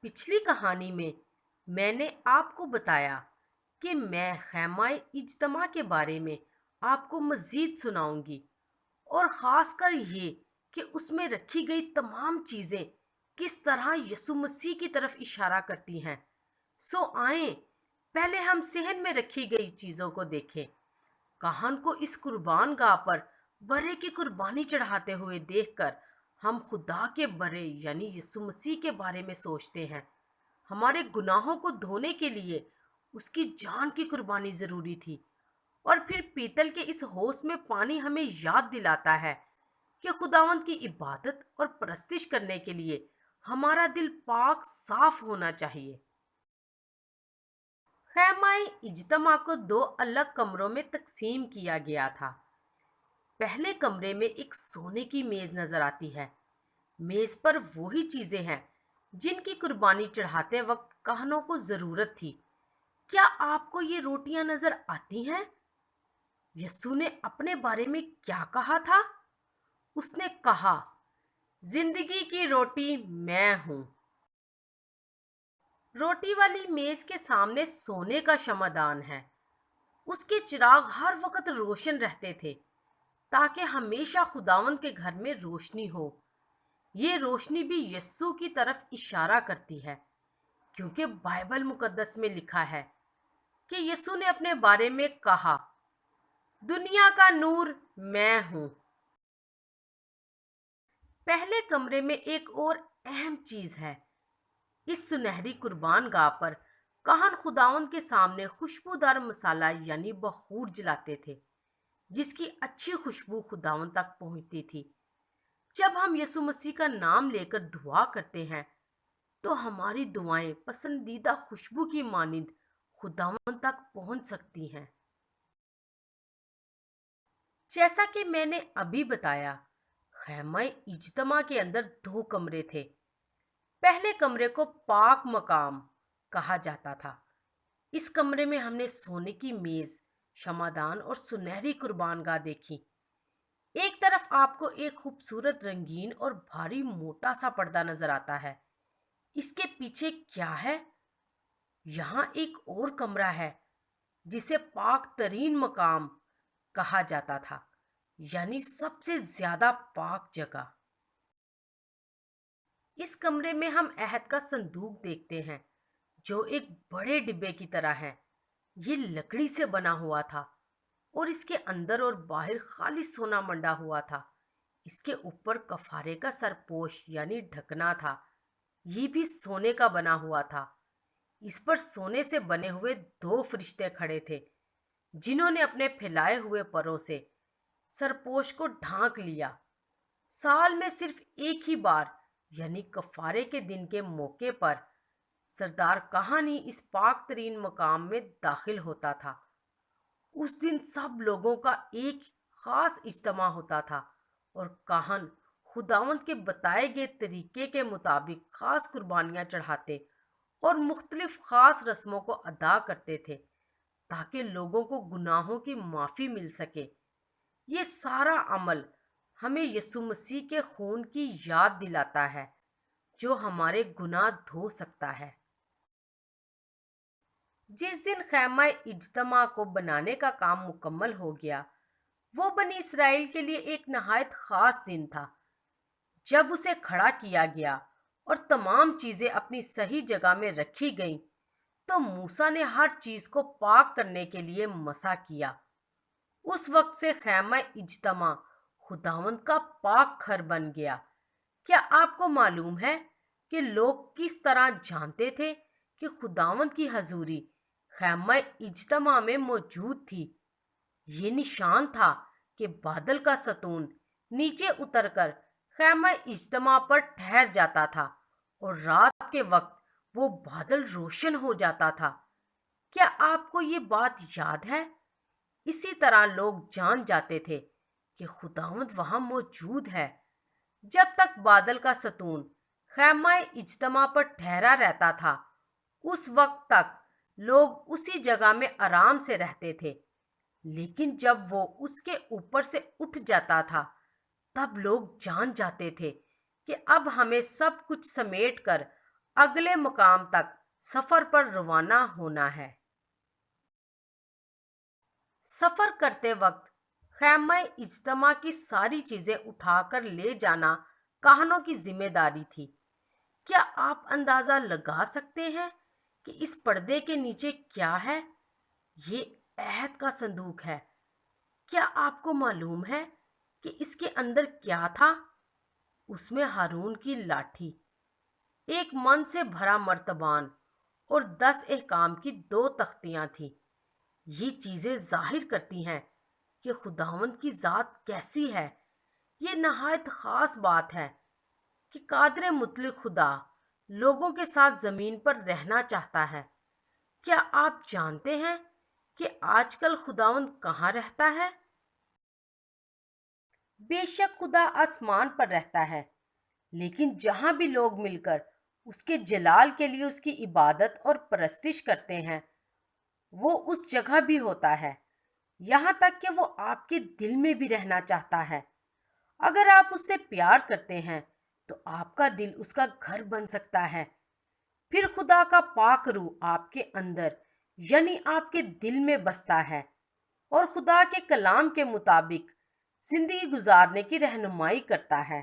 پچھلی کہانی میں میں نے آپ کو بتایا کہ میں خیمہ اجتماع کے بارے میں آپ کو مزید سناؤں گی، اور خاص کر یہ کہ اس میں رکھی گئی تمام چیزیں کس طرح یسوع مسیح کی طرف اشارہ کرتی ہیں۔ سو آئیں پہلے ہم صحن میں رکھی گئی چیزوں کو دیکھیں۔ کہن کو اس قربان گاہ پر برے کی قربانی چڑھاتے ہوئے دیکھ کر ہم خدا کے برے یعنی یسوع مسیح کے بارے میں سوچتے ہیں۔ ہمارے گناہوں کو دھونے کے لیے اس کی جان کی قربانی ضروری تھی، اور پھر پیتل کے اس ہوس میں پانی ہمیں یاد دلاتا ہے کہ خداوند کی عبادت اور پرستش کرنے کے لیے ہمارا دل پاک صاف ہونا چاہیے۔ خیمہ اجتماع کو دو الگ کمروں میں تقسیم کیا گیا تھا۔ پہلے کمرے میں ایک سونے کی میز نظر آتی ہے۔ میز پر وہی چیزیں ہیں جن کی قربانی چڑھاتے وقت کہنوں کو ضرورت تھی۔ کیا آپ کو یہ روٹیاں نظر آتی ہیں؟ یسوع نے اپنے بارے میں کیا کہا تھا؟ اس نے کہا، زندگی کی روٹی میں ہوں۔ روٹی والی میز کے سامنے سونے کا شمعدان ہے۔ اس کے چراغ ہر وقت روشن رہتے تھے تاکہ ہمیشہ خداوند کے گھر میں روشنی ہو۔ یہ روشنی بھی یسوع کی طرف اشارہ کرتی ہے، کیونکہ بائبل مقدس میں لکھا ہے کہ یسوع نے اپنے بارے میں کہا، دنیا کا نور میں ہوں۔ پہلے کمرے میں ایک اور اہم چیز ہے۔ اس سنہری قربان گاہ پر کہن خداوند کے سامنے خوشبودار مسالہ یعنی بخور جلاتے تھے، جس کی اچھی خوشبو خداوند تک پہنچتی تھی۔ جب ہم یسوع مسیح کا نام لے کر دعا کرتے ہیں تو ہماری دعائیں پسندیدہ خوشبو کی مانند خداوند تک پہنچ سکتی ہیں۔ جیسا کہ میں نے ابھی بتایا، خیمہ اجتماع کے اندر دو کمرے تھے۔ پہلے کمرے کو پاک مقام کہا جاتا تھا۔ اس کمرے میں ہم نے سونے کی میز، شمعدان اور سنہری قربان گاہ دیکھی۔ ایک طرف آپ کو ایک خوبصورت رنگین اور بھاری موٹا سا پردہ نظر آتا ہے۔ اس کے پیچھے کیا ہے؟ یہاں ایک اور کمرہ ہے جسے پاک ترین مقام کہا جاتا تھا، یعنی سب سے زیادہ پاک جگہ۔ اس کمرے میں ہم عہد کا صندوق دیکھتے ہیں جو ایک بڑے ڈبے کی طرح ہے۔ یہ لکڑی سے بنا ہوا تھا اور اس کے اندر اور باہر خالص سونا منڈا ہوا تھا۔ اس کے اوپر کفارے کا سرپوش یعنی ڈھکنا تھا، یہ بھی سونے کا بنا ہوا تھا۔ اس پر سونے سے بنے ہوئے دو فرشتے کھڑے تھے جنہوں نے اپنے پھیلائے ہوئے پروں سے سرپوش کو ڈھانک لیا۔ سال میں صرف ایک ہی بار یعنی کفارے کے دن کے موقع پر سردار کہن ہی اس پاک ترین مقام میں داخل ہوتا تھا۔ اس دن سب لوگوں کا ایک خاص اجتماع ہوتا تھا اور کہن خداوند کے بتائے گئے طریقے کے مطابق خاص قربانیاں چڑھاتے اور مختلف خاص رسموں کو ادا کرتے تھے تاکہ لوگوں کو گناہوں کی معافی مل سکے۔ یہ سارا عمل ہمیں یسوع مسیح کے خون کی یاد دلاتا ہے جو ہمارے گناہ دھو سکتا ہے۔ جس دن خیمہ اجتماع کو بنانے کا کام مکمل ہو گیا، وہ بنی اسرائیل کے لیے ایک نہایت خاص دن تھا۔ جب اسے کھڑا کیا گیا اور تمام چیزیں اپنی صحیح جگہ میں رکھی گئیں تو موسیٰ نے ہر چیز کو پاک کرنے کے لیے مسح کیا۔ اس وقت سے خیمہ اجتماع خداوند کا پاک گھر بن گیا۔ کیا آپ کو معلوم ہے کہ لوگ کس طرح جانتے تھے کہ خداوند کی حضوری خیمہ اجتماع میں موجود تھی؟ یہ نشان تھا کہ بادل کا ستون نیچے اتر کر خیمہ اجتماع پر ٹھہر جاتا تھا اور رات کے وقت وہ بادل روشن ہو جاتا تھا۔ کیا آپ کو یہ بات یاد ہے؟ اسی طرح لوگ جان جاتے تھے کہ خداوند وہاں موجود ہے۔ جب تک بادل کا ستون خیمہ اجتماع پر ٹھہرا رہتا تھا، اس وقت تک لوگ اسی جگہ میں آرام سے رہتے تھے، لیکن جب وہ اس کے اوپر سے اٹھ جاتا تھا تب لوگ جان جاتے تھے کہ اب ہمیں سب کچھ سمیٹ کر اگلے مقام تک سفر پر روانہ ہونا ہے۔ سفر کرتے وقت خیمہ اجتماع کی ساری چیزیں اٹھا کر لے جانا کاہنوں کی ذمہ داری تھی۔ کیا آپ اندازہ لگا سکتے ہیں کہ اس پردے کے نیچے کیا ہے؟ یہ عہد کا صندوق ہے۔ کیا آپ کو معلوم ہے کہ اس کے اندر کیا تھا؟ اس میں ہارون کی لاٹھی، ایک من سے بھرا مرتبان اور 10 احکام کی 2 تختیاں تھیں۔ یہ چیزیں ظاہر کرتی ہیں کہ خداوند کی ذات کیسی ہے۔ یہ نہایت خاص بات ہے کہ قادر مطلق خدا لوگوں کے ساتھ زمین پر رہنا چاہتا ہے۔ کیا آپ جانتے ہیں کہ آج کل خداوند کہاں رہتا ہے؟ بے شک خدا آسمان پر رہتا ہے، لیکن جہاں بھی لوگ مل کر اس کے جلال کے لیے اس کی عبادت اور پرستش کرتے ہیں، وہ اس جگہ بھی ہوتا ہے، یہاں تک کہ وہ آپ کے دل میں بھی رہنا چاہتا ہے۔ اگر آپ اس سے پیار کرتے ہیں تو آپ کا دل اس کا گھر بن سکتا ہے۔ پھر خدا کا پاک روح آپ کے اندر یعنی آپ کے دل میں بستا ہے اور خدا کے کلام کے مطابق زندگی گزارنے کی رہنمائی کرتا ہے۔